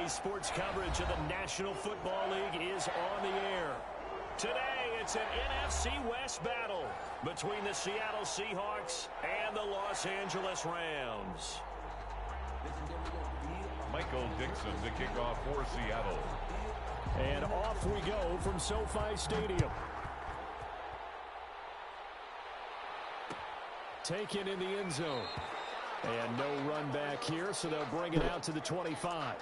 sports coverage of the National Football League is on the air. Today, it's an NFC West battle between the Seattle Seahawks and the Los Angeles Rams. Michael Dixon to kick off for Seattle. And off we go from SoFi Stadium. Taken in the end zone. And no run back here, so they'll bring it out to the 25.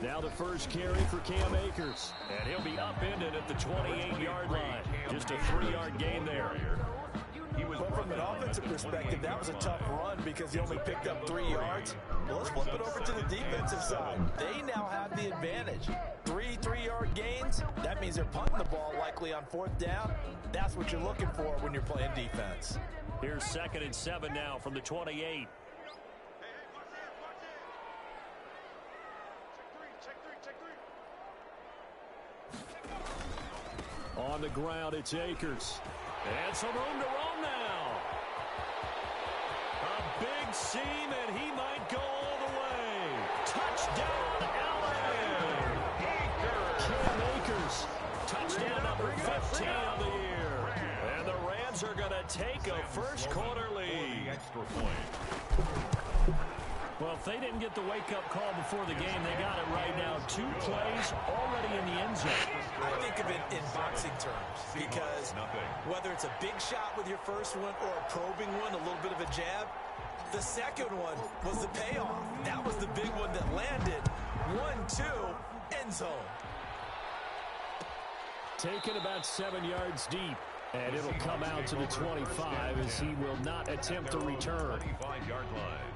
Now the first carry for Cam Akers. And he'll be upended at the 28-yard line. Just a 3-yard gain there. But from an offensive perspective, that was a tough run because he only picked up 3 yards. Well, let's flip it over to the defensive side. They now have the advantage. 3-3-yard gains. That means they're punting the ball likely on 4th down. That's what you're looking for when you're playing defense. Here's 2nd and 7 now from the 28. On the ground, it's Akers. And some room to roam now. A big seam, and he might go all the way. Touchdown, L.A. Cam Akers. Touchdown number 15 of the year. And the Rams are going to take a first-quarter lead. Extra point. Well, if they didn't get the wake-up call before the game, they got it right now. 2 plays already in the end zone. I think of it in boxing terms because whether it's a big shot with your first one or a probing one, a little bit of a jab, the second one was the payoff. That was the big one that landed. 1-2, end zone. Taken about 7 yards deep. And it'll come out to the 25 as he will not attempt to return. 25-yard line.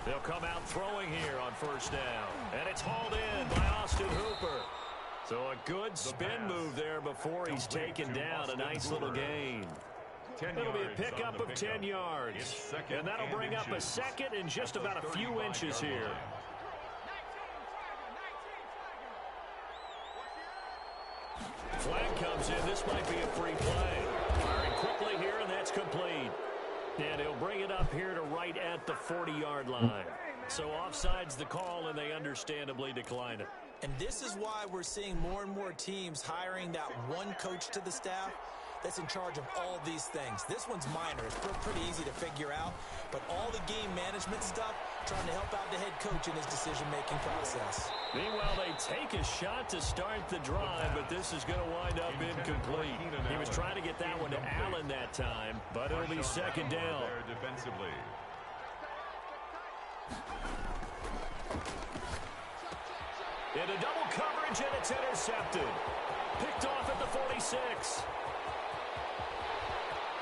They'll come out throwing here on first down. And it's hauled in by Austin Hooper. So a good spin move there before he's taken down. A nice little gain. It'll be a pickup of 10 yards. And that'll bring up a second and just about a few inches here. Flag comes in. This might be a free play. Firing quickly here, and that's complete. And he'll bring it up here to right at the 40-yard line. So offside's the call, and they understandably decline it. And this is why we're seeing more and more teams hiring that one coach to the staff that's in charge of all these things. This one's minor. It's pretty easy to figure out. But all the game management stuff, trying to help out the head coach in his decision-making process. Meanwhile, they take a shot to start the drive, but this is going to wind up incomplete. He was trying to get that one to Allen that time, but it'll be second down. Defensively. Into double coverage, and it's intercepted. Picked off at the 46.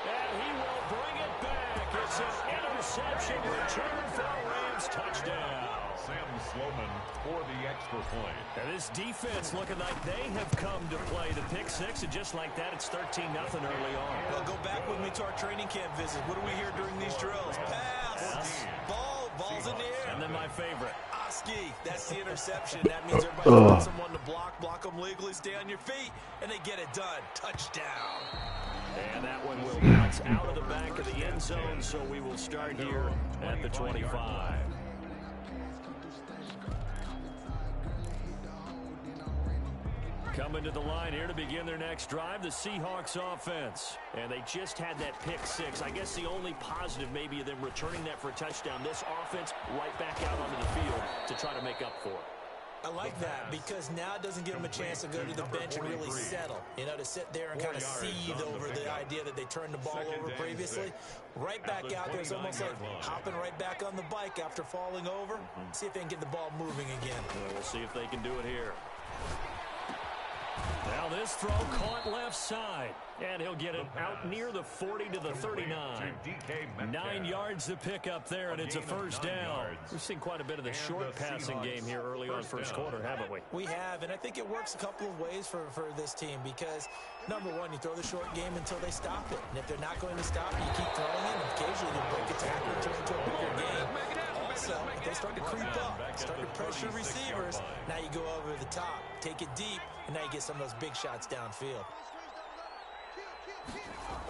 And he will bring it back. It's an interception return for a Rams touchdown. Sam Sloman for the extra point. And this defense looking like they have come to play. The pick six, and just like that, it's 13-0 early on. Well, go back with me to our training camp visit. What do we hear during these drills? Pass, ball's in the air. And then my favorite. Oski, that's the interception. That means everybody's got someone to block them legally, stay on your feet, and they get it done. Touchdown. And that one will bounce out of the back of the end zone, so we will start here at the 25. Coming to the line here to begin their next drive, the Seahawks offense. And they just had that pick six. I guess the only positive maybe of them returning that for a touchdown. This offense right back out onto the field to try to make up for it. I like that because now it doesn't give them a chance to go to the bench and really settle. You know, to sit there and kind of seethe over the idea that they turned the ball over previously. Right back out there. It's almost like hopping right back on the bike after falling over. See if they can get the ball moving again. Well, we'll see if they can do it here. Now this throw caught left side. And he'll get it out near the 40 to the 39. 9 yards to pick up there, and it's a first down. We've seen quite a bit of the short passing game here early on first quarter, haven't we? We have, and I think it works a couple of ways for this team because, number one, you throw the short game until they stop it. And if they're not going to stop it, you keep throwing it, and occasionally you break a tackle and turn into a bigger game. Also, if they start to creep up, start to pressure receivers, now you go over the top, take it deep, and now you get some of those big shots downfield.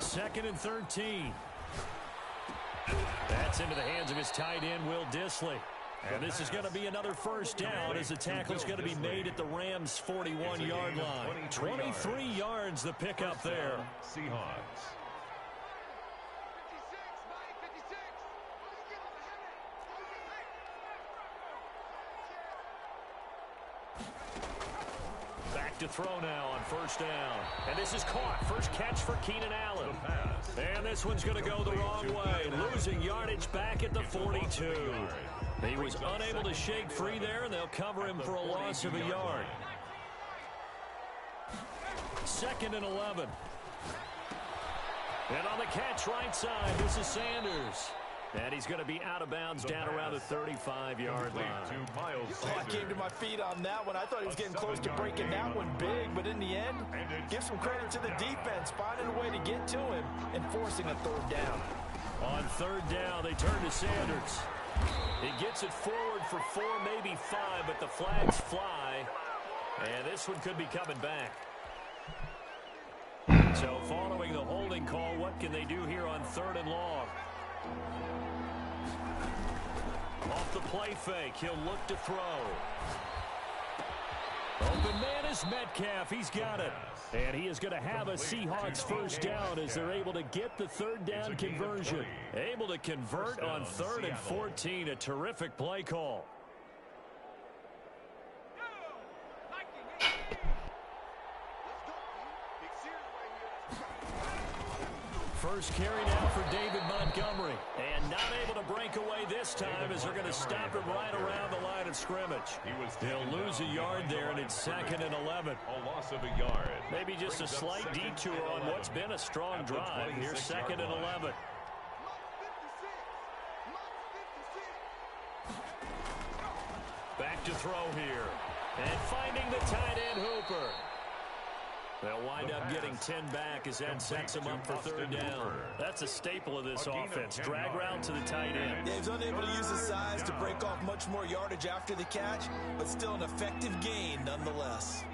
2nd and 13. That's into the hands of his tight end, Will Dissly. And this is going to be another first down as the tackle's going to be made at the Rams' 41-yard line. 23 yards the pickup there. Seahawks. To throw now on first down. And this is caught. First catch for Keenan Allen. And this one's going to go the wrong way. Losing yardage back at the 42. He was unable to shake free there, and they'll cover him for a loss of a yard. 2nd and 11. And on the catch right side, this is Sanders. And he's going to be out of bounds down around the 35-yard line. I came to my feet on that one. I thought he was getting close to breaking that one big, but in the end, give some credit to the defense, finding a way to get to him and forcing a third down. On third down, they turn to Sanders. He gets it forward for 4, maybe 5, but the flags fly. And this one could be coming back. So following the holding call, what can they do here on 3rd and long? Off the play fake, he'll look to throw. Open man is Metcalf. He's got it. And he is going to have a Seahawks first down as they're able to get the third down conversion. Able to convert on 3rd and 14. A terrific play call. First carry now for David Montgomery. And not able to break away this time as they're going to stop him right around the line of scrimmage. He'll lose a yard there, and it's 2nd and 11. A loss of a yard. Maybe just a slight detour on what's been a strong drive. Here's 2nd and 11. Back to throw here. And finding the tight end Hooper. They'll wind up getting 10 back as that sets them up for third down. That's a staple of this offense. Drag route to the tight end. Yeah, he's unable to use his size to break off much more yardage after the catch, but still an effective gain nonetheless.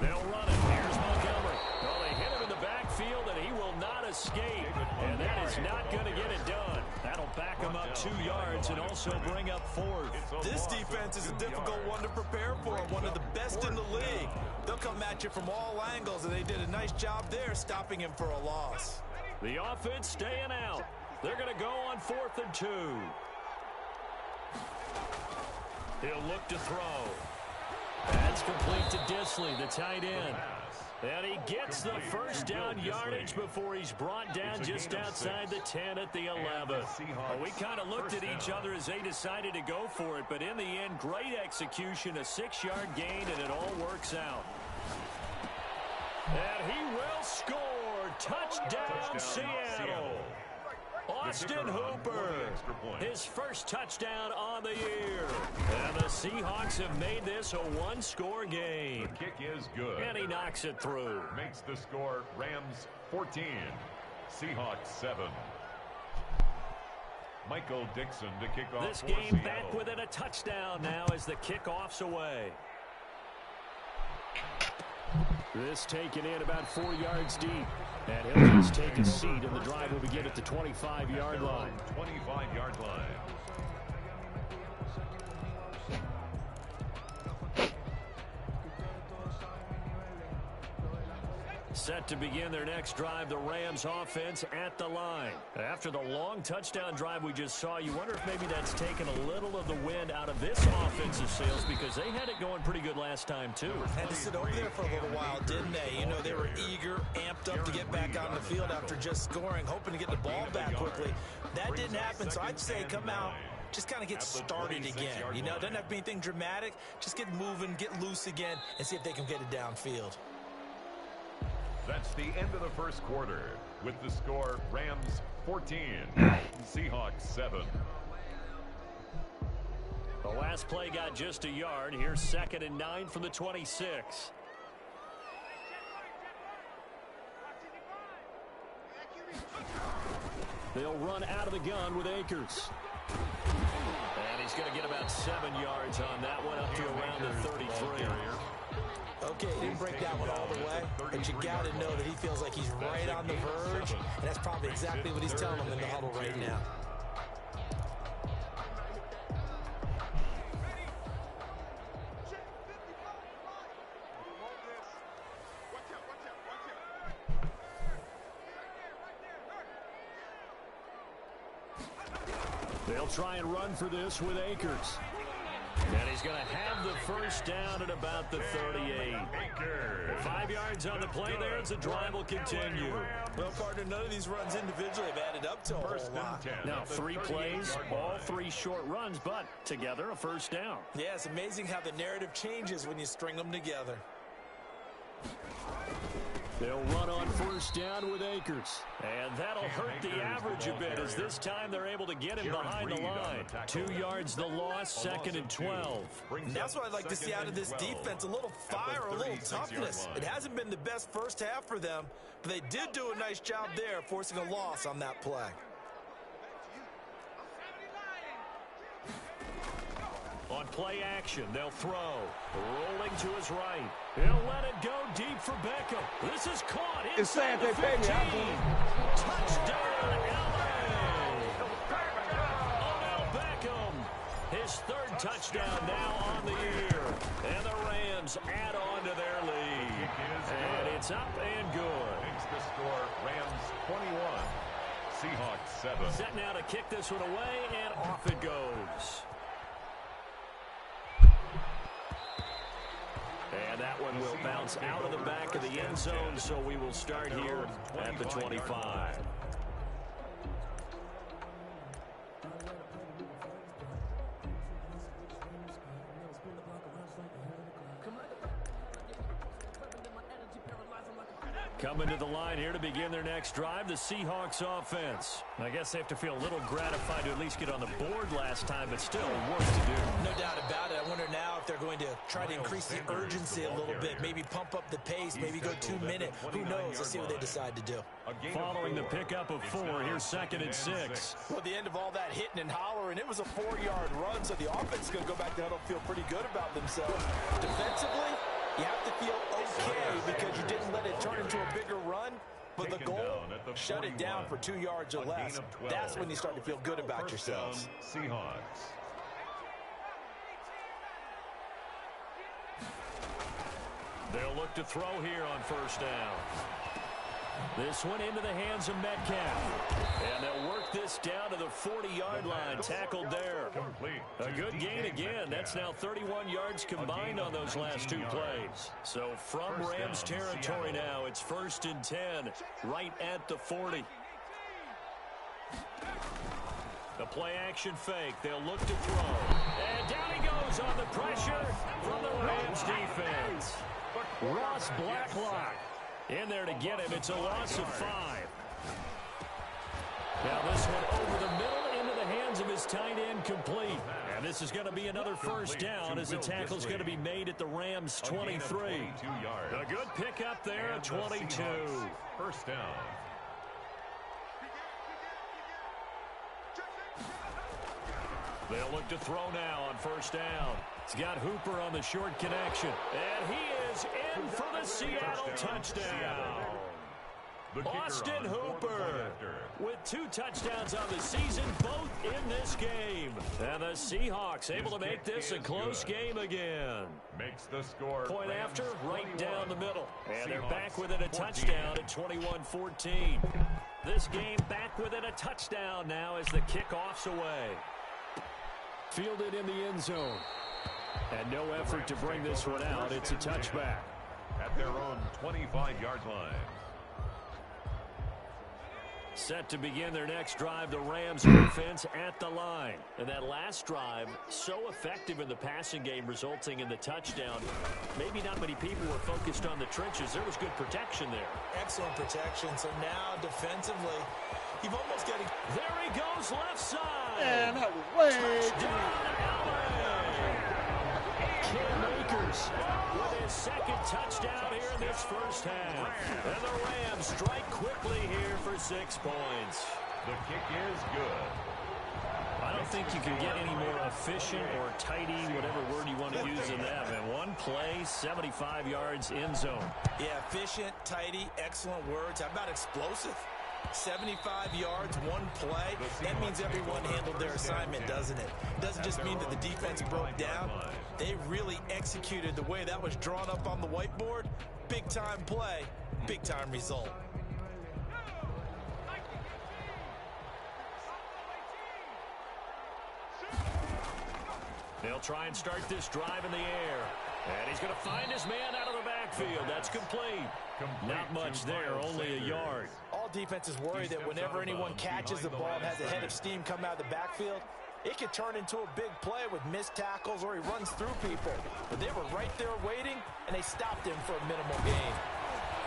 They'll run it. Here's Montgomery. Well, they hit him in the backfield, and he will not escape. And that is not going to get it done. That'll back him up 2 yards and also bring up 4th. This defense is a difficult one to prepare for, one of the best in the league. They'll come at you from all angles, and they did a nice job there stopping him for a loss. The offense staying out. They're going to go on 4th and 2. He'll look to throw. That's complete to Dissly, the tight end. And he gets the first down yardage before he's brought down just outside the 10 at the 11. Well, we kind of looked at each other as they decided to go for it, but in the end, great execution, a 6-yard gain, and it all works out. And he will score. Touchdown, Seattle. Austin Hooper, his first touchdown on the year. And the Seahawks have made this a one-score game. The kick is good. And he knocks it through. Makes the score Rams 14, Seahawks 7. Michael Dixon to kick off this for game Seattle. back within a touchdown now as the kickoff's away. This taken in about 4 yards deep. And he'll just take a seat, and the drive will begin at the 25-yard line. 25-yard line. set to begin their next drive, the Rams offense at the line. After the long touchdown drive we just saw, you wonder if maybe that's taken a little of the wind out of this offensive sails, because they had it going pretty good last time too. Had to sit over there for a little while, didn't they? You know, they were eager, amped up to get back on the field after just scoring, hoping to get the ball back quickly. That didn't happen, so I'd say come out, just kind of get started again. You know, doesn't have to be anything dramatic. Just get moving, get loose again, and see if they can get it downfield. That's the end of the first quarter with the score Rams 14, Seahawks 7. The last play got just a yard. Here's 2nd and 9 from the 26. They'll run out of the gun with Akers. And he's going to get about 7 yards on that one, up to around the 33. Okay, he didn't break that one all the way, but you got to know that he feels like he's right on the verge, and that's probably exactly what he's telling them in the huddle right now. They'll try and run for this with Akers. And he's going to have the first down at about the 38. 5 yards on the play there as the drive will continue. Well, Carter, none of these runs individually have added up to a whole lot. Now, 3 plays, all 3 short runs, but together a first down. Yeah, it's amazing how the narrative changes when you string them together. They'll run on first down with Akers. And that'll hurt the average a bit, as this time they're able to get him behind the line. 2 yards the loss, 2nd and 12. And that's what I'd like to see out of this defense, a little fire, a little toughness. It hasn't been the best first half for them, but they did do a nice job there, forcing a loss on that play. On play action, they'll throw. Rolling to his right. He'll let it go deep for Beckham. This is caught inside the 15. Touchdown, L.A. Odell Beckham. His 3rd touchdown now on the year. And the Rams add on to their lead. And it's up and good. Makes the score Rams 21, Seahawks 7. Set now to kick this one away, and off it goes. And that one will bounce out of the back of the end zone, so we will start here at the 25. Coming to the line here to begin their next drive, the Seahawks offense. I guess they have to feel a little gratified to at least get on the board last time, but still work to do. No doubt about it. I wonder now if they're going to try to increase the urgency a little bit, maybe pump up the pace, maybe go 2-minute. Who knows? Let's see what they decide to do. Following the pickup of 4, here's 2nd and 6. Well, at the end of all that hitting and hollering, it was a 4-yard run, so the offense is going to go back to huddle, feel pretty good about themselves. Defensively, you have to feel okay because you didn't let it turn into a bigger run, but the goal, shut it down for 2 yards or less. That's when you start to feel good about yourselves. Seahawks. They'll look to throw here on first down. This one into the hands of Metcalf. And they'll work this down to the 40-yard line. Tackled there. A good gain again. That's now 31 yards combined on those last 2 plays. So from Rams territory now, it's 1st and 10, right at the 40. The play action fake. They'll look to throw. And down he goes on the pressure from the Rams defense. Ross Blacklock in there to get him. It's a loss of 5. Now this one over the middle into the hands of his tight end, complete. And this is going to be another first down as the tackle's going to be made at the Rams 23. A good pickup there at 22. First down. They'll look to throw now on first down. It's got Hooper on the short connection. And he is in for the Seattle touchdown. Austin Hooper with 2 touchdowns on the season, both in this game. And the Seahawks able to make this a close game again. Makes the score. Point after, right down the middle. And they're back within a touchdown at 21-14. This game back within a touchdown now as the kickoff's away. Fielded in the end zone. And no effort to bring this one out. It's a touchback. At their own 25-yard line. Set to begin their next drive, the Rams offense at the line. And that last drive, so effective in the passing game, resulting in the touchdown. Maybe not many people were focused on the trenches. There was good protection there. Excellent protection. So now defensively, you've almost got to... There he goes, left side. And that was way Touchdown, LA. Cam Akers with his second touchdown here in this first half. And the Rams strike quickly here for 6 points. The kick is good. I don't think you can get any more efficient or tidy, whatever word you want to use in that. And one play, 75 yards, end zone. Yeah, efficient, tidy, excellent words. How about explosive? 75 yards, one play. That means everyone handled their assignment, doesn't it? Doesn't just mean that the defense broke down. They really executed the way that was drawn up on the whiteboard. Big-time play, big-time result. They'll try and start this drive in the air. And he's going to find his man out of the backfield. That's complete. Not much there, only a yard. All defenses worry that whenever anyone catches the ball and has a head of steam come out of the backfield, it could turn into a big play with missed tackles or he runs through people. But they were right there waiting, and they stopped him for a minimal gain.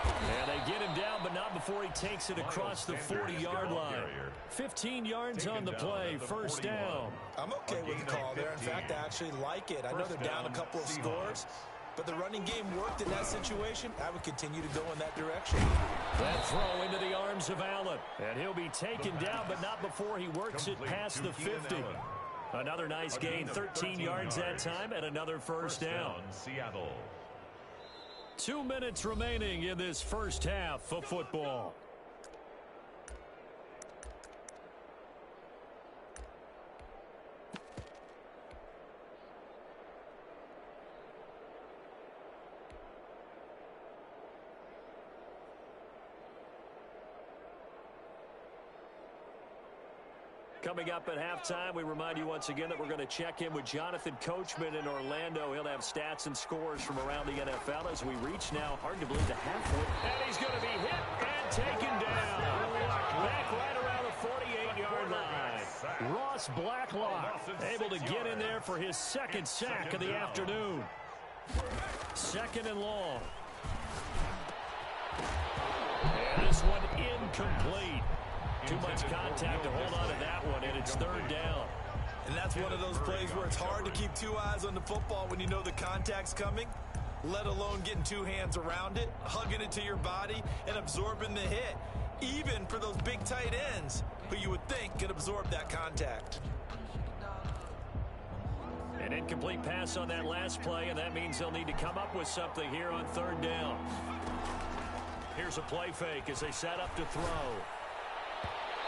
And they get him down, but not before he takes it across the 40-yard line. 15 yards on the play, first down. I'm okay with the call there. In fact, I actually like it. I know they're down a couple of scores, but the running game worked in that situation. I would continue to go in that direction. That throw into the arms of Allen. And he'll be taken down, but not before he works it past the 50. Another nice gain, 13 yards that time, and another first down. Seattle. 2 minutes remaining in this first half of football. Coming up at halftime, we remind you once again that we're going to check in with Jonathan Coachman in Orlando. He'll have stats and scores from around the NFL as we reach now, hard to believe, the halfway. And he's going to be hit and taken down. Back right around the 48-yard line. Ross Blacklock able to get in there for his second sack of the afternoon. Second and long. And this one incomplete. Too much contact to hold on to that one, and it's third down. And that's one of those plays where it's hard to keep 2 eyes on the football when you know the contact's coming, let alone getting 2 hands around it, hugging it to your body, and absorbing the hit, even for those big tight ends who you would think could absorb that contact. An incomplete pass on that last play, and that means they'll need to come up with something here on third down. Here's a play fake as they set up to throw.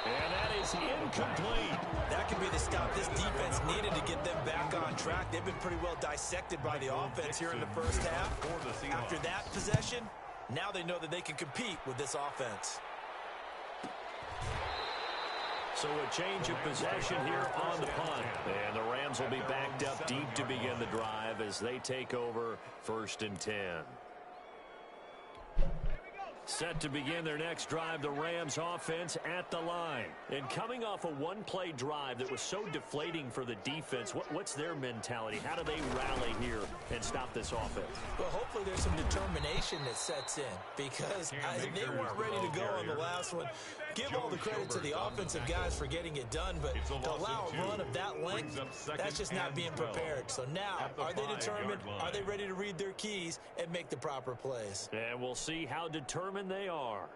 And that is incomplete. That could be the stop this defense needed to get them back on track. They've been pretty well dissected by the offense here in the first half. After that possession, now they know that they can compete with this offense. So a change of possession here on the punt. And the Rams will be backed up deep to begin the drive as they take over 1st and 10. Set to begin their next drive, the Rams offense at the line. And coming off a one-play drive that was so deflating for the defense, what's their mentality? How do they rally here and stop this offense? Well, hopefully there's some determination that sets in because they weren't ready to go on the last one. Give all the credit to the offensive guys for getting it done, but to allow a run of that length, that's just not being prepared. So now, are they determined? Are they ready to read their keys and make the proper plays? And we'll see how determined they are.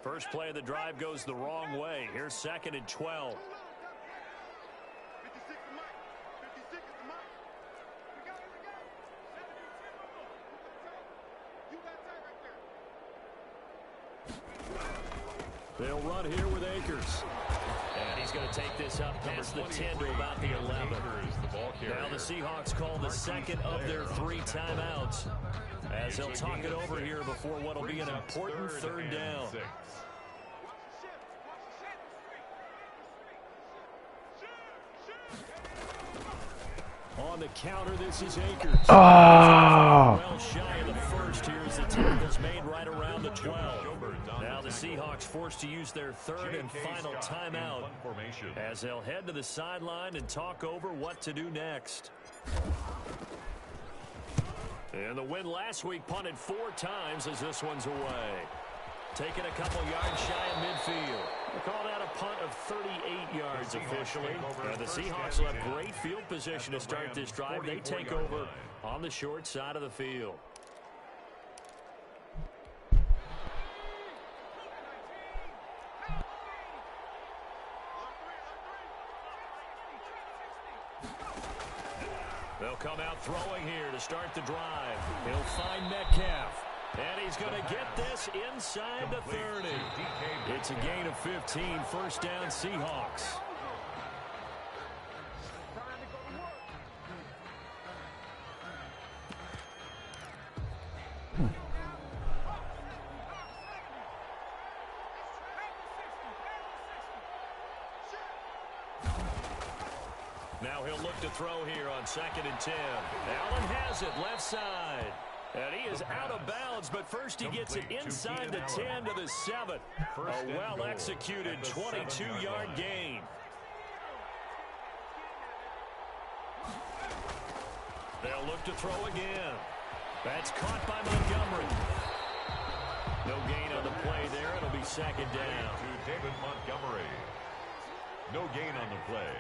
First play of the drive goes the wrong way. Here's 2nd and 12. They'll run here with Akers. And he's going to take this up past the 10 to about the 11. Now the Seahawks call the second of their 3 timeouts as they'll talk it over here before what will be an important third down. On the counter, this is Akers. Oh! Well shy of the first here as the tackle's made right around the 12. Now the Seahawks forced to use their third and final timeout as they'll head to the sideline and talk over what to do next. And the win last week punted 4 times as this one's away. Taking a couple yards shy of midfield. They call that a punt of 38 yards officially. The Seahawks will have great field position to start this drive. They take over on the short side of the field. They'll come out throwing here to start the drive. He'll find Metcalf. And he's going to get this inside the 30. It's a gain of 15, first down Seahawks. Now he'll look to throw here on 2nd and 10. Allen has it left side. And he is out of bounds, but first he gets it inside the 10 to the 7. A well-executed 22-yard gain. They'll look to throw again. That's caught by Montgomery. No gain on the play there. It'll be 2nd down. To David Montgomery. No gain on the play.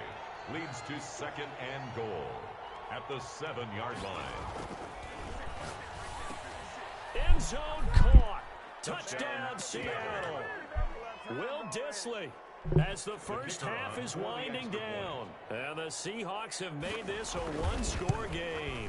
Leads to 2nd and goal at the 7-yard line. End zone caught. Touchdown, Seattle. Will Dissly as the first half is winding down. And the Seahawks have made this a one-score game.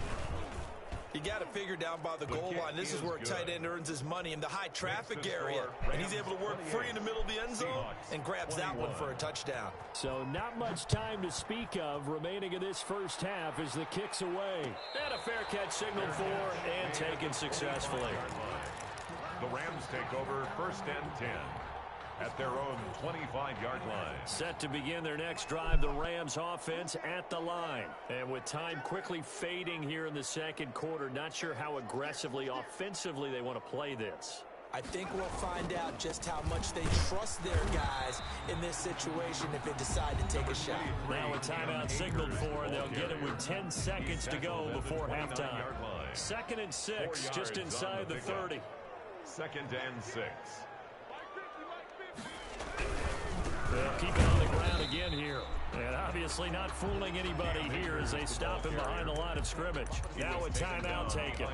You got to figure down by the goal line. This is where a tight end earns his money in the high traffic area. And he's able to work free in the middle of the end zone and grabs that one for a touchdown. So not much time to speak of remaining in this first half as the kick's away. And a fair catch signaled for and taken successfully. The Rams take over 1st and 10 at their own 25-yard line. Set to begin their next drive, the Rams offense at the line. And with time quickly fading here in the second quarter, not sure how aggressively, offensively they want to play this. I think we'll find out just how much they trust their guys in this situation if they decide to take a shot. Now a timeout signaled for, and they'll get it with 10 seconds to go before halftime. 2nd and 6, just inside the 30. 2nd and 6. They'll keep it on the ground again here. And obviously not fooling anybody here as they stop him behind the line of scrimmage. Now a timeout taken.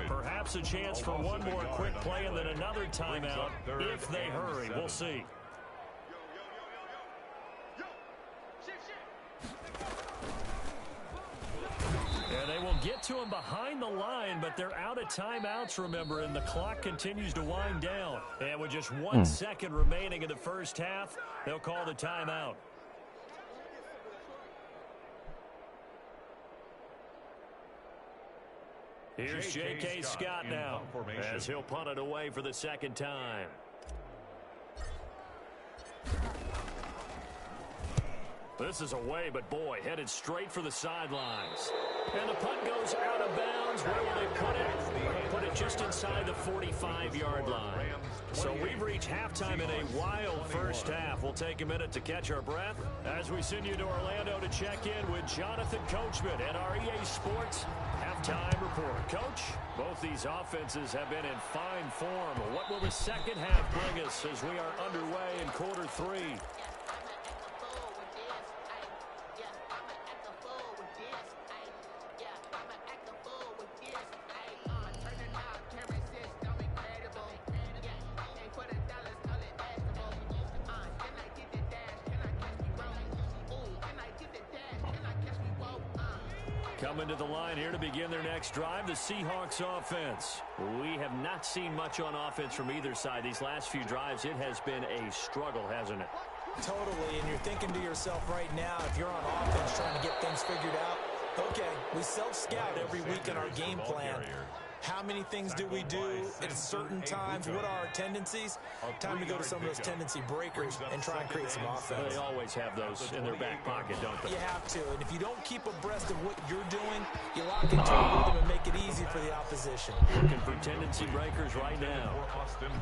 Perhaps a chance for one more quick play and then another timeout if they hurry. We'll see. And they will get to him behind the line, but they're out of timeouts, remember, and the clock continues to wind down. And with just 1 second remaining in the first half, they'll call the timeout. Here's J.K. Scott now as he'll punt it away for the 2nd time. This is away, but boy, headed straight for the sidelines. And the punt goes out of bounds. Where will they put it? They'll put it just inside the 45-yard line. So we've reached halftime in a wild first half. We'll take a minute to catch our breath as we send you to Orlando to check in with Jonathan Coachman at our EA Sports Halftime Report. Coach, both these offenses have been in fine form. What will the second half bring us as we are underway in quarter 3? Coming to the line here to begin their next drive, the Seahawks offense. We have not seen much on offense from either side. These last few drives, it has been a struggle, hasn't it? Totally, and you're thinking to yourself right now, if you're on offense trying to get things figured out, okay, we self-scout every week in our game plan. How many things do we do at certain times? What are our tendencies? Time to go to some of those tendency breakers and try and create some offense. They always have those in their back pocket, don't they? You have to, and if you don't keep abreast of what you're doing, you lock into a rhythm and make it easy for the opposition. Looking for tendency breakers right now.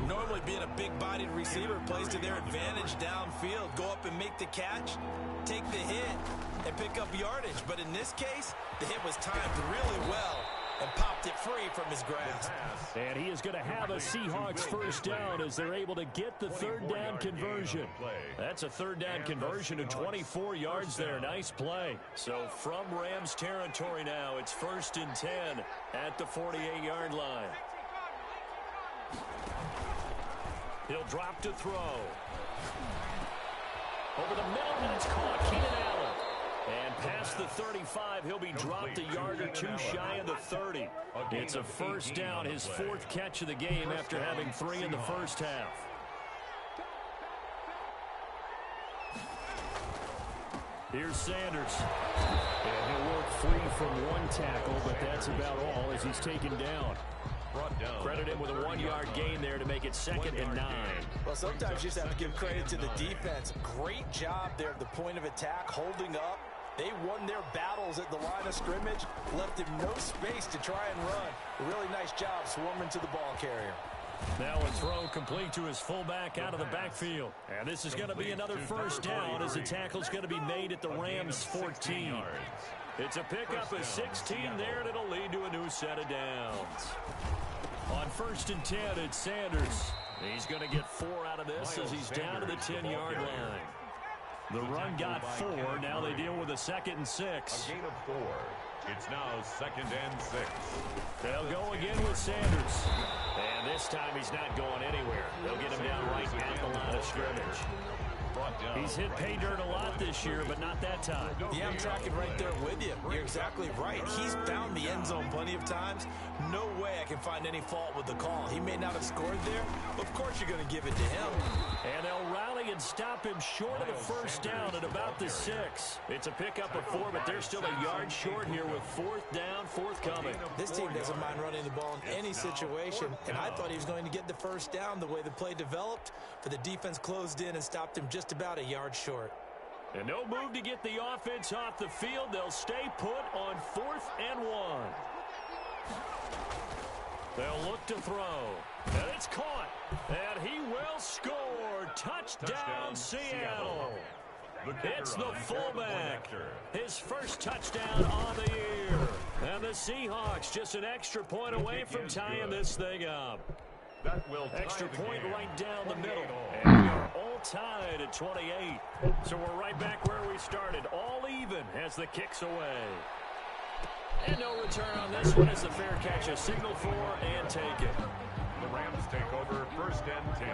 Normally being a big-bodied receiver plays to their advantage downfield. Go up and make the catch, take the hit, and pick up yardage. But in this case, the hit was timed really well and popped it free from his grasp. And he is going to have a Seahawks first down as they're able to get the third down conversion. That's a third down conversion of 24 yards there. Nice play. So from Rams territory now, it's 1st and 10 at the 48-yard line. He'll drop to throw. Over the middle, and it's caught. Keenan Allen. And past the 35, he'll be dropped a yard or two shy of the 30. It's a first down, his 4th catch of the game after having 3 in the first half. Here's Sanders. And he'll work free from one tackle, but that's about all as he's taken down. Credit him with a 1-yard gain there to make it 2nd and 9. Well, sometimes you just have to give credit to the defense. Great job there at the point of attack, holding up. They won their battles at the line of scrimmage, left him no space to try and run. A really nice job swarming to the ball carrier. Now a throw complete to his fullback out of the backfield. And this is going to be another first down as the tackle's going to be made at the Rams' 14. It's a pickup of 16 there, and it'll lead to a new set of downs. On 1st and 10, it's Sanders. He's going to get 4 out of this as he's down to the 10-yard line. The run got 4. Now they deal with a 2nd and 6. A gain of 4. It's now 2nd and 6. They'll go again with Sanders. And this time he's not going anywhere. They'll get him down right at the line of scrimmage. He's hit pay dirt a lot this year, but not that time. Yeah, I'm tracking right there with you. You're exactly right. He's found the end zone plenty of times. No way I can find any fault with the call. He may not have scored there, but of course you're going to give it to him. And they'll rally and stop him short of the first down at about the 6. It's a pickup of 4, but they're still a yard short here with 4th down, forthcoming. This team doesn't mind running the ball in any situation, and I thought he was going to get the first down the way the play developed, but the defense closed in and stopped him just about a yard short. And no move to get the offense off the field. They'll stay put on 4th and 1. They'll look to throw. And it's caught. And he will score. Touchdown, Seattle. It's the fullback. His first touchdown on the year. And the Seahawks just an extra point away from tying this thing up. Extra point right down the middle. And we are all tied at 28. So we're right back where we started. All even as the kick's away. And no return on this one as the fair catch is signaled for and taken. The Rams take over 1st and 10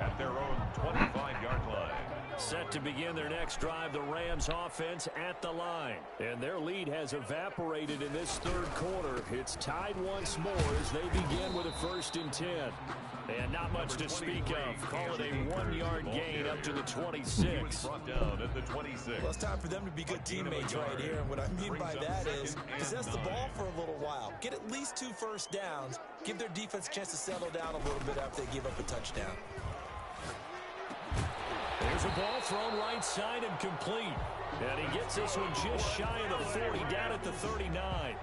at their own 25-yard line. Set to begin their next drive, the Rams offense at the line. And their lead has evaporated in this 3rd quarter. It's tied once more as they begin with a 1st and 10. And not much to speak of. Call it a 1-yard gain up to the 26. Brought down at the 26. Well, it's time for them to be good teammates right here. And what I mean by that is possess the ball for a little while. Get at least 2 first downs. Give their defense a chance to settle down a little bit after they give up a touchdown. There's a ball thrown right side and complete. And he gets this one just shy of the 40, down at the 39.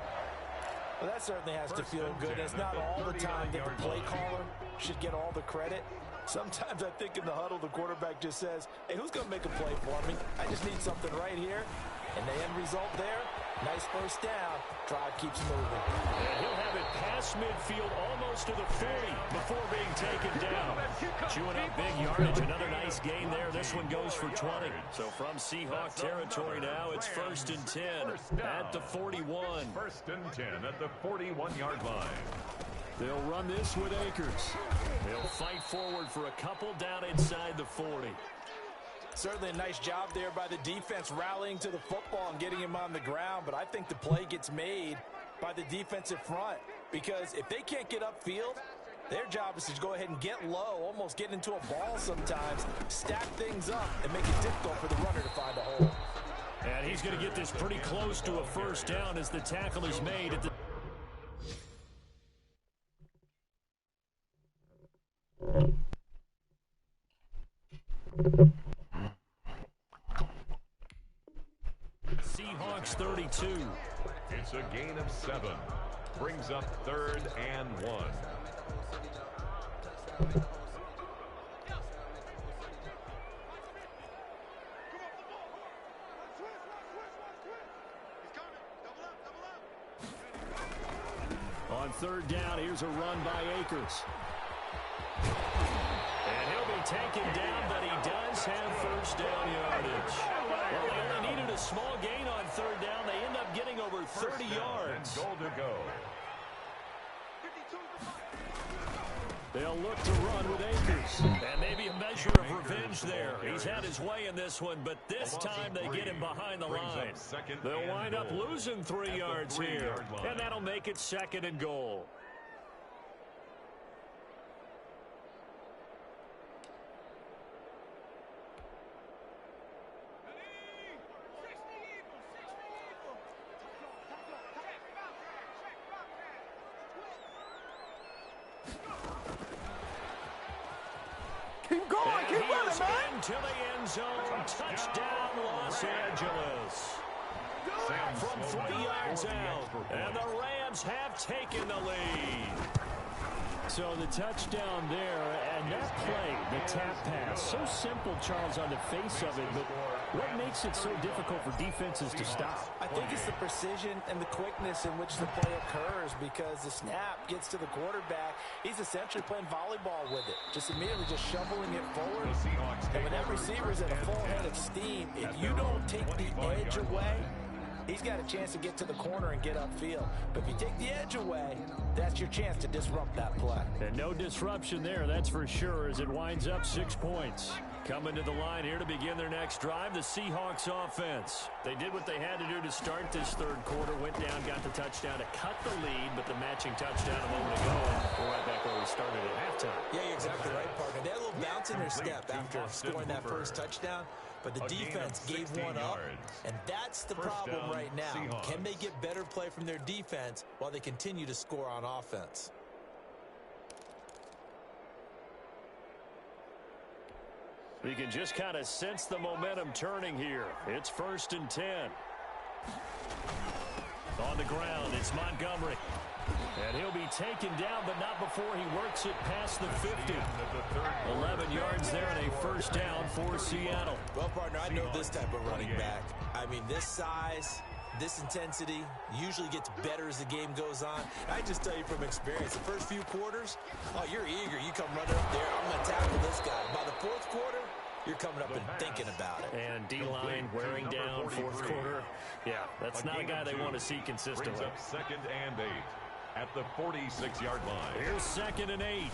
Well, that certainly has to feel good. It's not all the time that the play caller should get all the credit. Sometimes I think in the huddle, the quarterback just says, hey, who's going to make a play for me? I just need something right here. And the end result there, nice first down. Drive keeps moving. And he'll have it past midfield almost to the 40 before being taken down. Chewing up big yardage. Another nice gain there. This one goes for 20. So from Seahawk territory now, it's 1st and 10 at the 41. 1st and 10 at the 41-yard line. They'll run this with Akers. They'll fight forward for a couple down inside the 40. Certainly a nice job there by the defense rallying to the football and getting him on the ground, but I think the play gets made by the defensive front because if they can't get upfield, their job is to go ahead and get low, almost get into a ball sometimes, stack things up, and make it difficult for the runner to find a hole. And he's going to get this pretty close to a first down as the tackle is made at the Seahawks 32. It's a gain of 7. Brings up 3rd and 1. On 3rd down, here's a run by Akers. And he'll be taken down, but he does have first down yardage. Well, they only needed a small gain on 3rd down. They end up getting over 30 yards. Goal to go. They'll look to run with Akers. And maybe a measure of revenge there. He's had his way in this one, but this time they get him behind the line. They'll wind up losing 3 yards here. And that'll make it 2nd and goal. Keep going, keep running, man. Into the end zone. Touchdown, Los Angeles. From 3 yards out. And the Rams have taken the lead. So the touchdown there, and that play, the tap pass, so simple, Charles, on the face of it, but what makes it so difficult for defenses to stop? I think it's the precision and the quickness in which the play occurs because the snap gets to the quarterback. He's essentially playing volleyball with it, just immediately just shoveling it forward. And when that receiver's at a full head of steam, if you don't take the edge away, he's got a chance to get to the corner and get upfield. But if you take the edge away, that's your chance to disrupt that play. And no disruption there, that's for sure, as it winds up 6 points. Coming to the line here to begin their next drive, the Seahawks offense. They did what they had to do to start this 3rd quarter, went down, got the touchdown to cut the lead, but the matching touchdown a moment ago, and we're right back where we started at halftime. Yeah, you're exactly right, partner. They had a little bounce in their step after scoring that first touchdown, but the defense gave one up, and that's the problem right now. Can they get better play from their defense while they continue to score on offense? You can just kind of sense the momentum turning here. It's 1st and 10. On the ground, it's Montgomery. And he'll be taken down, but not before he works it past the 50. 11 yards there and a first down for Seattle. Well, partner, I know this type of running back. I mean, this size, this intensity usually gets better as the game goes on. I just tell you from experience, the first few quarters, oh, you're eager. You come running up there, I'm going to tackle this guy. By the 4th quarter, you're coming up and thinking about it. And D-line wearing down 4th quarter. Yeah, that's not a guy they want to see consistently. Brings up 2nd and 8 at the 46-yard line. Here's 2nd and 8.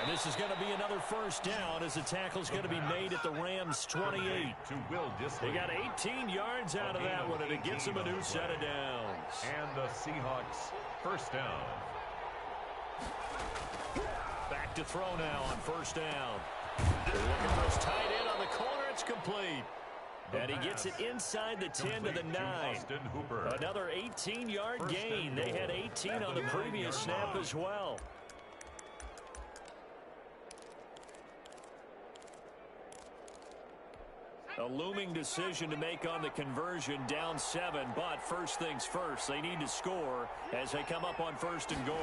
And this is going to be another first down as the tackle's going to be made at the Rams' 28. They got 18 yards out of that one, and it gets them a new set of downs. And the Seahawks first down. Back to throw now on first down. They're looking for his tight end on the corner. It's complete. And he gets it inside the 10 to the 9. Another 18-yard gain. They had 18 on the previous snap as well. A looming decision to make on the conversion, down 7. But first things first, they need to score as they come up on 1st and goal.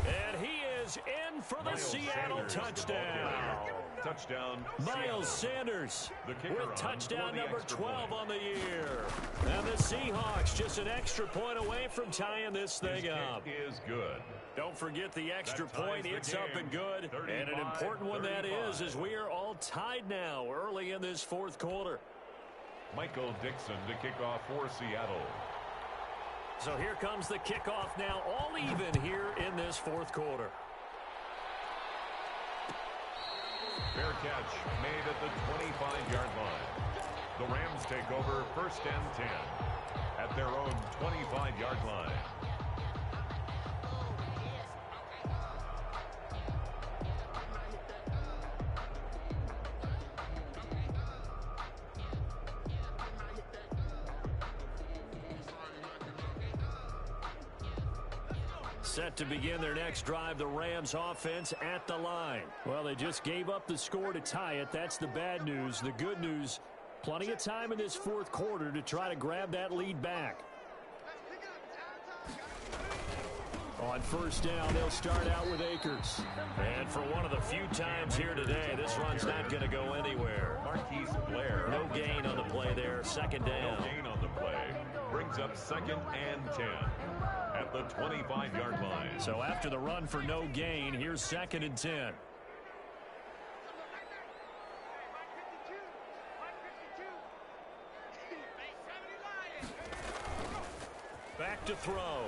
And he is in for the Seattle touchdown. Touchdown, Miles Sanders with touchdown number 12 on the year. And the Seahawks just an extra point away from tying this thing up. Is good. Don't forget the extra point. It's up and good. And an important one that is, as we are all tied now early in this 4th quarter. Michael Dixon to kick off for Seattle. So here comes the kickoff now, all even here in this 4th quarter. Fair catch made at the 25-yard line. The Rams take over 1st and 10 at their own 25-yard line. Set to begin their next drive, the Rams offense at the line. Well, they just gave up the score to tie it. That's the bad news. The good news, plenty of time in this 4th quarter to try to grab that lead back. On 1st down, they'll start out with Akers. And for one of the few times here today, this run's not going to go anywhere. Marquise Blair. No gain on the play there. 2nd down. No gain on the play. Brings up 2nd and 10 at the 25-yard line. So after the run for no gain, here's 2nd and 10. Back to throw.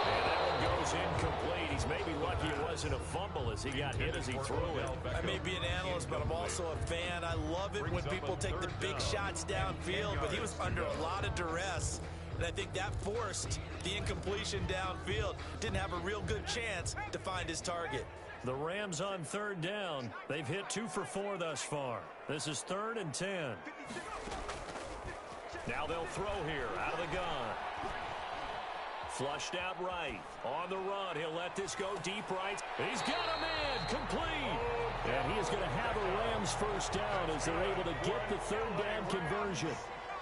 And that one goes incomplete. He's maybe lucky it wasn't a fumble as he got hit as he threw it. I may be an analyst, but I'm also a fan. I love it when people take the big shots downfield, but he was under a lot of duress. And I think that forced the incompletion downfield. Didn't have a real good chance to find his target. The Rams on 3rd down. They've hit 2 for 4 thus far. This is 3rd and 10. Now they'll throw here out of the gun. Flushed out right. On the run, he'll let this go deep right. He's got a man complete. And he is going to have a Rams 1st down as they're able to get the 3rd down conversion.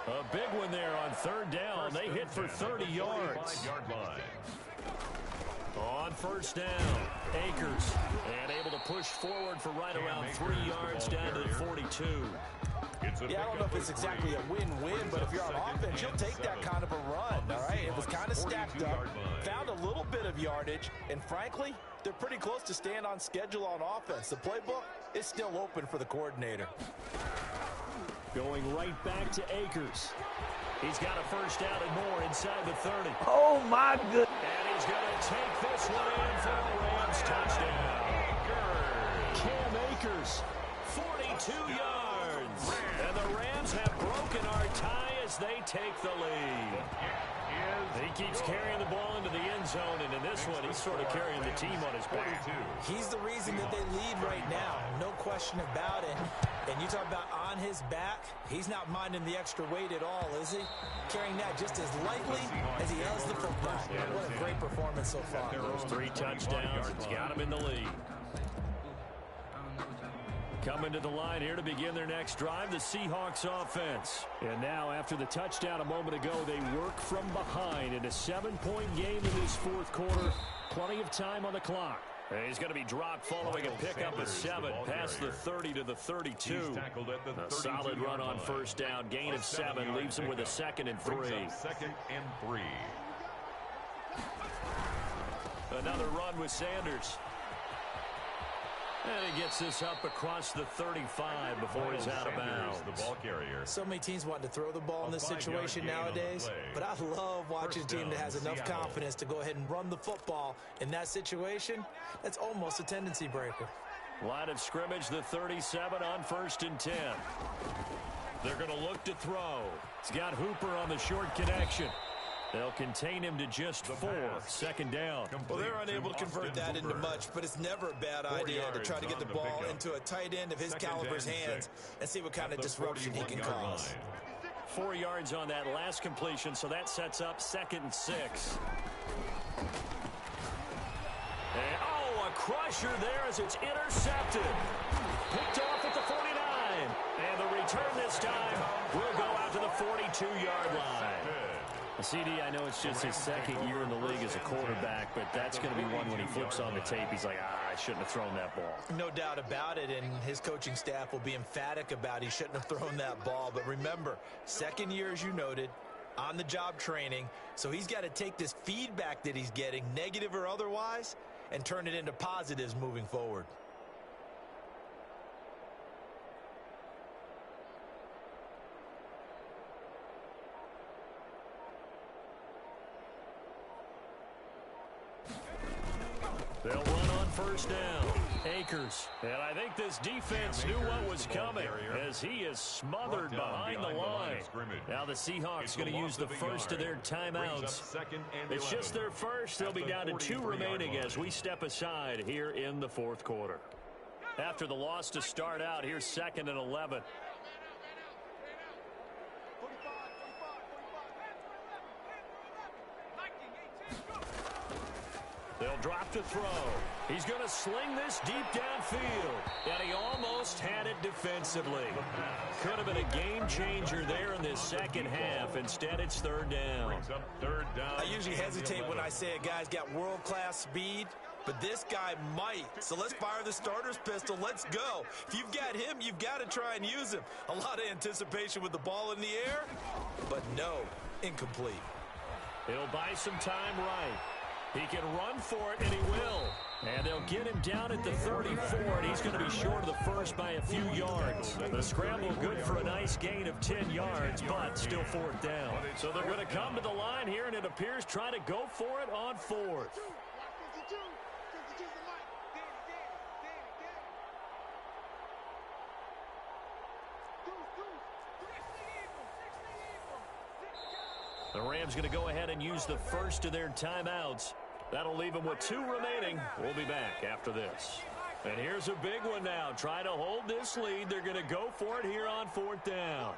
A big one there on 3rd down. They hit for 30 yards. On 1st down, Akers. And able to push forward for right around 3 yards down to the 42. Yeah, I don't know if it's exactly a win-win, but if you're on offense, you'll take that kind of a run, all right? It was kind of stacked up, found a little bit of yardage, and frankly, they're pretty close to staying on schedule on offense. The playbook is still open for the coordinator. Going right back to Akers. He's got a 1st down and more inside the 30. Oh, my goodness. And he's going to take this one in for a Rams touchdown. Cam Akers, 42 yards. And the Rams have broken our tie as they take the lead. He keeps carrying the ball into the end zone, and in this one, he's sort of carrying the team on his back. He's the reason that they lead right now, no question about it. And you talk about on his back, he's not minding the extra weight at all, is he? Carrying that just as lightly as he has the football. What a great performance so far. Those 3 touchdowns, it's got him in the lead. Coming to the line here to begin their next drive, the Seahawks offense. And now, after the touchdown a moment ago, they work from behind in a 7-point game in this 4th quarter. Plenty of time on the clock. And he's going to be dropped following a pickup of 7 past the 30 to the 32. A solid run on 1st down, gain of 7, leaves him with a 2nd and 3. 2nd and 3. Another run with Sanders. And he gets this up across the 35 before he's out of bounds. The ball carrier. So many teams want to throw the ball in this situation nowadays, but I love watching a team that has enough confidence to go ahead and run the football. In that situation, that's almost a tendency breaker. Line of scrimmage, the 37 on 1st and 10. They're going to look to throw. He's got Hooper on the short connection. They'll contain him to just 4. 2nd down. Well, they're unable to convert that into much, but it's never a bad idea to try to get the ball into a tight end of his caliber's hands and see what kind of disruption he can cause. 4 yards on that last completion, so that sets up 2nd and 6. And, a crusher there as it's intercepted. Picked off at the 49. And the return this time will go out to the 42-yard line. CD, I know it's just his 2nd year in the league as a quarterback, but that's going to be one when he flips on the tape. He's like, I shouldn't have thrown that ball. No doubt about it, and his coaching staff will be emphatic about he shouldn't have thrown that ball. But remember, 2nd year, as you noted, on-the-job training, so he's got to take this feedback that he's getting, negative or otherwise, and turn it into positives moving forward. They'll run on 1st down. Akers. And I think this defense knew what was coming as he is smothered behind the line. Now the Seahawks going to use the first of their timeouts. It's just their first. They'll be down to 2 remaining as we step aside here in the fourth quarter. After the loss to start out, here's 2nd and 11. They'll drop to throw. He's going to sling this deep downfield. And he almost had it defensively. Could have been a game changer there in this second half. Instead, it's 3rd down. I usually hesitate when I say a guy's got world-class speed, but this guy might. So let's fire the starter's pistol. Let's go. If you've got him, you've got to try and use him. A lot of anticipation with the ball in the air, but no, incomplete. He'll buy some time right. He can run for it, and he will. And they'll get him down at the 34, and he's going to be short of the first by a few yards. The scramble good for a nice gain of 10 yards, but still 4th down. So they're going to come to the line here, and it appears trying to go for it on 4th. The Rams going to go ahead and use the first of their timeouts. That'll leave them with 2 remaining. We'll be back after this. And here's a big one now. Trying to hold this lead. They're going to go for it here on 4th down.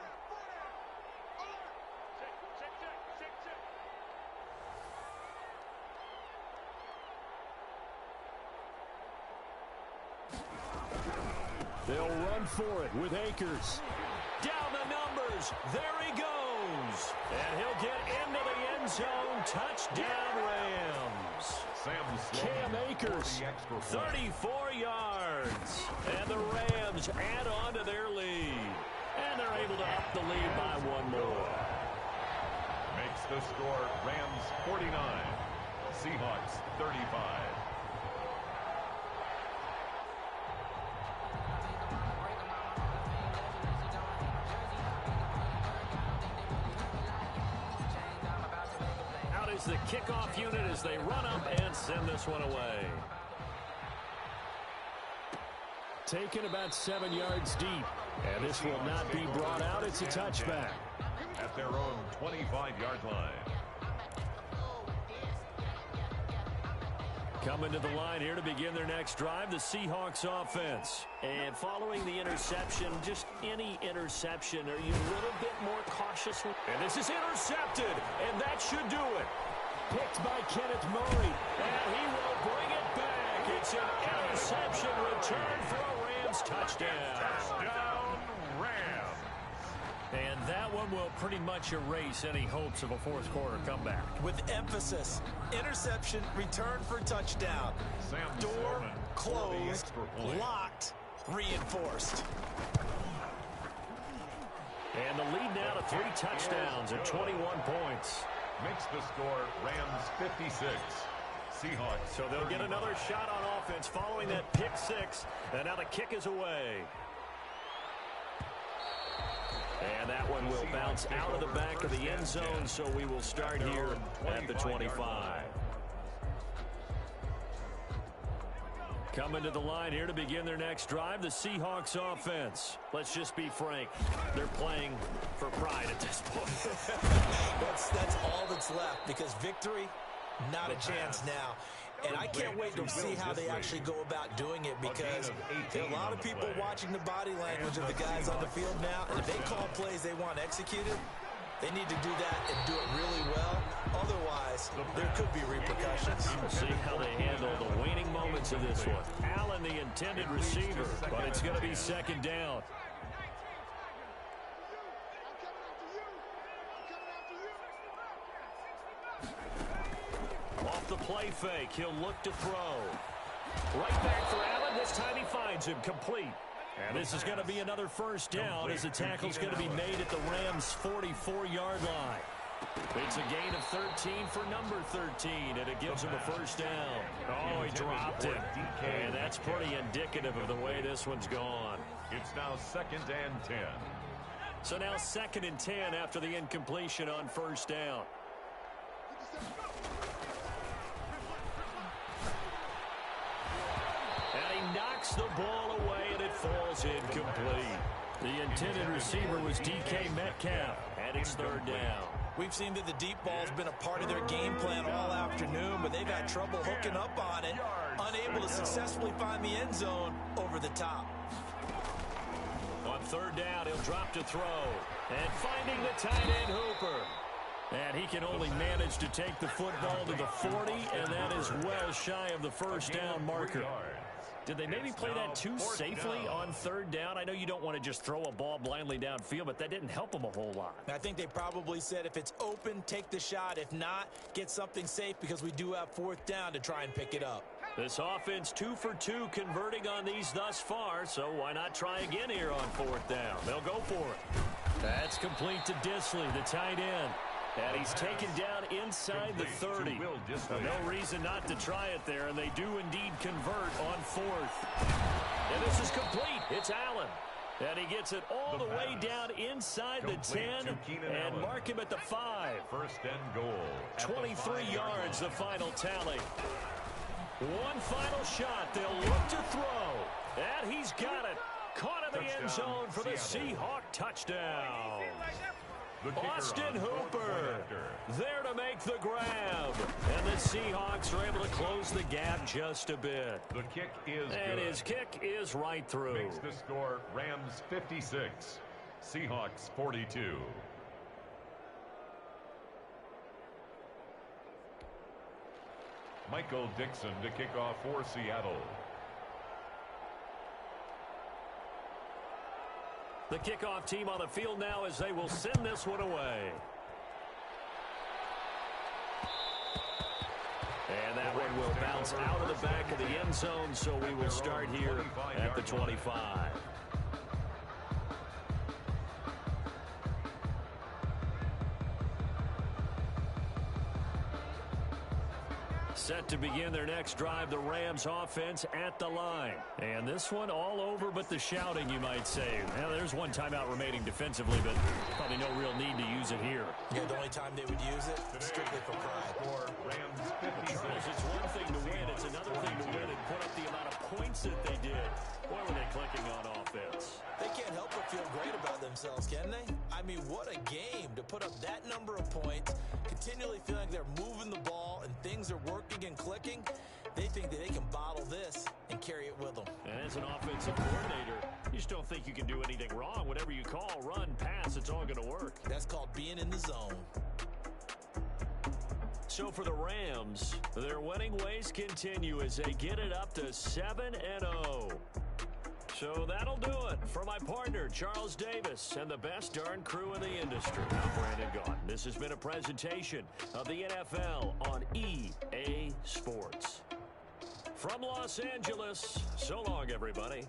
They'll run for it with Akers. Down the numbers. There he goes. And he'll get into the end zone. Touchdown, Rams. Cam Akers, 34 yards. And the Rams add on to their lead. And they're able to up the lead by 1 more. Makes the score Rams 49, Seahawks 35. The kickoff unit as they run up and send this one away. Taken about 7 yards deep. And this will not be brought out. It's a touchback. At their own 25-yard line. Coming to the line here to begin their next drive, the Seahawks offense. And following the interception, just any interception, are you a little bit more cautious? And this is intercepted, and that should do it. Picked by Kenneth Murray, and he will bring it back. It's an interception return for a Rams touchdown. Touchdown, Rams. And that one will pretty much erase any hopes of a fourth quarter comeback. With emphasis, interception, return for touchdown. Door closed, locked, reinforced. And the lead now to 3 touchdowns and 21 points. Makes the score Rams 56, Seahawks. So they'll get another shot on offense following that pick 6. And now the kick is away. And that one will bounce out of the back of the end zone, so we will start here at the 25. Coming to the line here to begin their next drive, the Seahawks offense. Let's just be frank. They're playing for pride at this point. That's all that's left, because victory, not a chance now. And I can't wait to see how they actually go about doing it, because there are a lot of people watching the body language of the guys on the field now. And if they call plays they want executed, they need to do that and do it really well. Otherwise, there could be repercussions. We'll see how they handle the waning moments of this one. Allen, the intended receiver, but it's going to be 2nd down. Off the play fake, he'll look to throw. Right back for Allen. This time he finds him complete. And this is going to be another first down as the tackle's going to be made at the Rams' 44-yard line. It's a gain of 13 for number 13, and it gives him a first down. Oh, he dropped it. And that's pretty indicative of the way this one's gone. It's now 2nd and 10. So now 2nd and 10 after the incompletion on first down. And he knocks the ball away, and it falls incomplete. The intended receiver was DK Metcalf, and it's third down. We've seen that the deep ball's been a part of their game plan all afternoon, but they've had trouble hooking up on it, unable to successfully find the end zone over the top. On third down, he'll drop to throw. And finding the tight end, Hooper. And he can only manage to take the football to the 40, and that is well shy of the first down marker. Did they maybe play that too safely on third down? I know you don't want to just throw a ball blindly downfield, but that didn't help them a whole lot. I think they probably said if it's open, take the shot. If not, get something safe because we do have fourth down to try and pick it up. This offense 2 for 2 converting on these thus far, so why not try again here on fourth down? They'll go for it. That's complete to Disley, the tight end. And he's taken down inside the 30. No reason not to try it there, and they do indeed convert on fourth. And this is complete. It's Allen. And he gets it all the way down inside the 10 and mark him at the 5. First and goal. 23 yards, the final tally. One final shot. They'll look to throw. And he's got it. Caught in the end zone for the Seahawk touchdown. Austin Hooper there to make the grab. And the Seahawks are able to close the gap just a bit. The kick is and good. His kick is right through. Makes the score Rams 56, Seahawks 42. Michael Dixon to kick off for Seattle. The kickoff team on the field now as they will send this one away. And that one will bounce out of the back of the end zone, so we will start here at the 25. Set to begin their next drive, the Rams offense at the line. And this one all over but the shouting, you might say. Now, there's one timeout remaining defensively, but probably no real need to use it here. Yeah, the only time they would use it, strictly for pride. Rams 56. It's one thing to win, it's another thing to win and put up the amount of points that they did. Boy, were they clicking on offense. They can't help but feel great about themselves, can they? I mean, what a game to put up that number of points, continually feeling like they're moving the ball and things are working and clicking. They think that they can bottle this and carry it with them. And as an offensive coordinator, you just don't think you can do anything wrong. Whatever you call, run, pass, it's all going to work. That's called being in the zone. So for the Rams, their winning ways continue as they get it up to 7-0. So that'll do it for my partner, Charles Davis, and the best darn crew in the industry. I'm Brandon Gaudin. This has been a presentation of the NFL on EA Sports. From Los Angeles, so long, everybody.